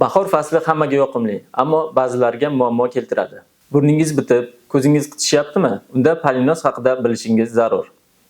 Bahor fasli hammaga yoqimli, ammo ba'zilarga muammo keltiradi. Burningiz bitib, ko'zingiz qitishyaptimi? Unda polinoz haqida bilishingiz zarur.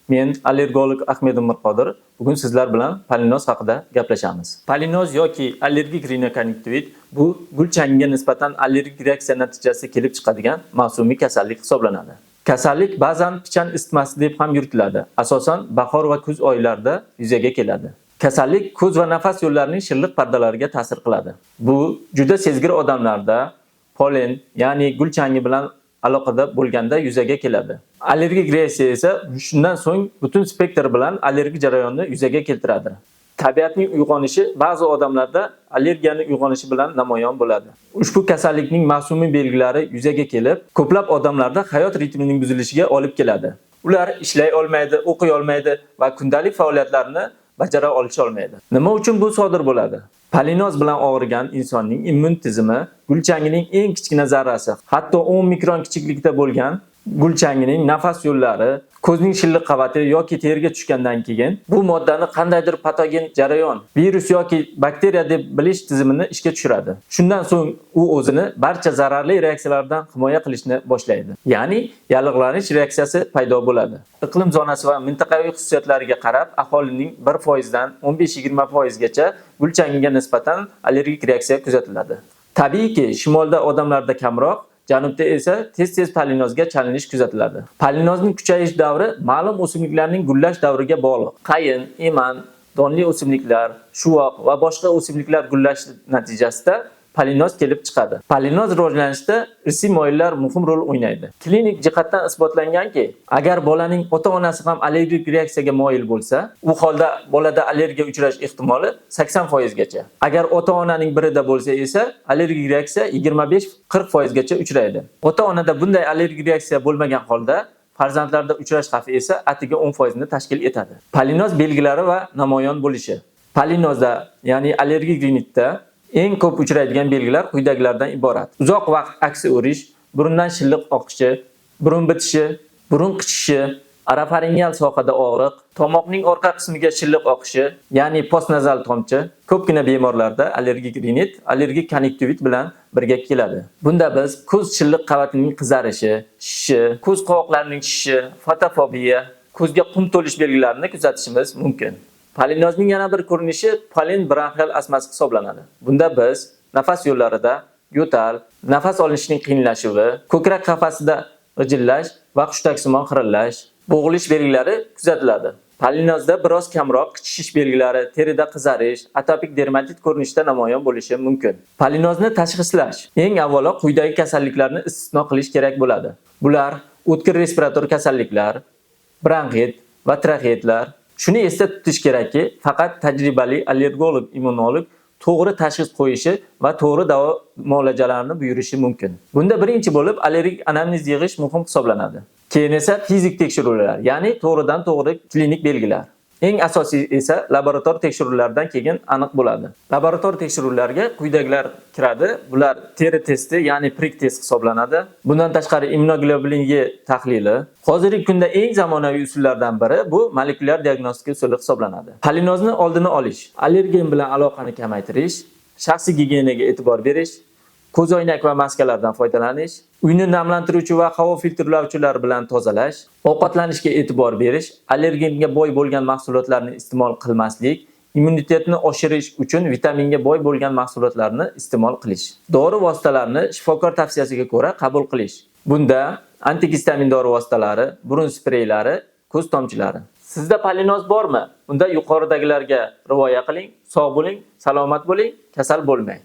Men allergolog Ahmedov Mirqodir. Bugun sizlar bilan polinoz haqida gaplashamiz. Polinoz yoki allergik rinokonjuktivit bu gul changiga nisbatan allergik reaksiya natijasida kelib chiqadigan mavsumiy kasallik hisoblanadi. Kasallik ba'zan pichan isitmasi deb ham yuritiladi. Asosan bahor va kuz oylarida yuzaga keladi. Kasallik ko'z va nafas yo'llarining shilliq pardalariga ta'sir qiladi. Bu juda sezgir odamlarda polen, ya'ni gul changi bilan aloqada bo'lganda yuzaga keladi. Allergik reaksiya esa shundan so'ng butun spektr bilan allergik jarayonni yuzaga keltiradi. Tabiatning uyg'onishi ba'zi odamlarda allergiyaning uyg'onishi bilan namoyon bo'ladi. Ushbu kasallikning mavsumiy belgilari yuzaga kelib, ko'plab odamlarda hayot ritmining buzilishiga olib keladi. Ular ishlay olmaydi, o'qiy olmaydi va kundalik faoliyatlarini bajara olmaydi. Nima uchun bu sodir bo'ladi? Polinoz bilan og'rigan insonning immun tizimi gul changining eng kichkina zarrasi, hatto 10 mikron kichiklikda bo'lgan gul changining nafas yo'llari, ko'zning shilliq qavati yoki teriga tushgandan keyin bu moddani qandaydir patogen jarayon, virus yoki bakteriya deb bilish tizimini ishga tushiradi. Shundan so'ng u o'zini barcha zararli reaksiyalardan himoya qilishni boshlaydi. Ya'ni yallig'lanish reaksiyasi paydo bo'ladi. Iqlim zonasi va mintaqaviy xususiyatlariga qarab aholining 1% dan 15-20% gacha gul changiga nisbatan allergik reaksiya kuzatiladi. Tabiiyki, shimolda odamlarda kamroq, janubda esa tez-tez polinozga chalinish kuzatiladi. Polinozning kuchayish davri ma'lum o'simliklarning gullash davriga bog'liq. Qayin, eman, donli o'simliklar, shuvoq va boshqa o'simliklar gullash natijasida polinoz kelib chiqadi. Polinoz rivojlanishida irsiy moyillar muhim rol o'ynaydi. Klinik jihatdan isbotlanganki, agar bolaning ota-onasi ham allergik reaksiyaga moyil bo'lsa, u holda bolada allergiya uchrash ehtimoli 80% gacha. Agar ota-onaning birida bo'lsa esa, allergik reaksiya 25-40% gacha uchraydi. Ota-onada bunday allergik reaksiya bo'lmagan holda farzandlarda uchrash xavfi esa atigi 10% ni tashkil etadi. Polinoz belgilari va namoyon bo'lishi. Polinozda, ya'ni allergik rinitda eng ko'p uchraydigan belgilar quyidagilardan iborat. Uzoq vaqt aksi o'rish, burundan shilliq oqishi, burun bitishi, burun qichishi, arafaringial sohada og'riq, tomoqning orqa qismiga shilliq oqishi, ya'ni postnazal tomchi ko'pgina bemorlarda allergik rinit, allergik konjuktivit bilan birga keladi. Bunda biz ko'z shilliq qavatining qizarishi, shishishi, ko'z qovoqlarining shishishi, fotofobiya, ko'zga qum to'lish belgilarini kuzatishimiz mumkin. Polinozning yana bir ko'rinishi polen bronxial astmasi hisoblanadi. Bunda biz nafas yo'llarida yo'tal, nafas olishning qiyinlashuvi, ko'krak qafasida g'ijillash va hushtaksimon xirillash, bo'g'ilish belgilari kuzatiladi. Polinozda biroz kamroq qichishish belgilari, terida qizarish, atopik dermatit ko'rinishida namoyon bo'lishi mumkin. Polinozni tashxislash eng avvalo quyidagi kasalliklarni istisno qilish kerak bo'ladi. Bular o'tkir respirator kasalliklar, bronxit va traxeitlar. Shuni esda tutish kerakki, faqat tajribali allergolog, immunolog to'g'ri tashxis qo'yishi va to'g'ri davo muolajalarini buyurishi mumkin. Bunda birinchi bo'lib allergik anamnez yig'ish muhim hisoblanadi. Keyin esa fizik tekshiruvlar, ya'ni to'g'ridan to'g'ri klinik belgilar. Eng asosiy esa laborator tekshiruvlardan keyin aniq bo'ladi. Laborator tekshiruvlarga quyidagilar kiradi. Bular teri testi, ya'ni prik test hisoblanadi. Bundan tashqari immunoglobulin E tahlili. Hozirgi kunda eng zamonaviy usullardan biri bu molekulyar diagnostika usuli hisoblanadi. Polinozni oldini olish, allergen bilan aloqani kamaytirish, shaxsiy gigiyenaga e'tibor berish, ko'zoynak va maskalardan foydalanish, uyni namlantiruvchi va havo filtrlovchilar bilan tozalash, ovqatlanishga e'tibor berish, allergenga boy bo'lgan mahsulotlarni iste'mol qilmaslik, immunitetni oshirish uchun vitaminga boy bo'lgan mahsulotlarni iste'mol qilish. Dori vositalarini shifokor tavsiyasiga ko'ra qabul qilish. Bunda antigistamin dori vositalari, burun spreylari, ko'z tomchilari. Sizda polinoz bormi? Unda yuqoridagilarga rivoya qiling, sog' bo'ling, salomat bo'ling, kasal bo'lmang.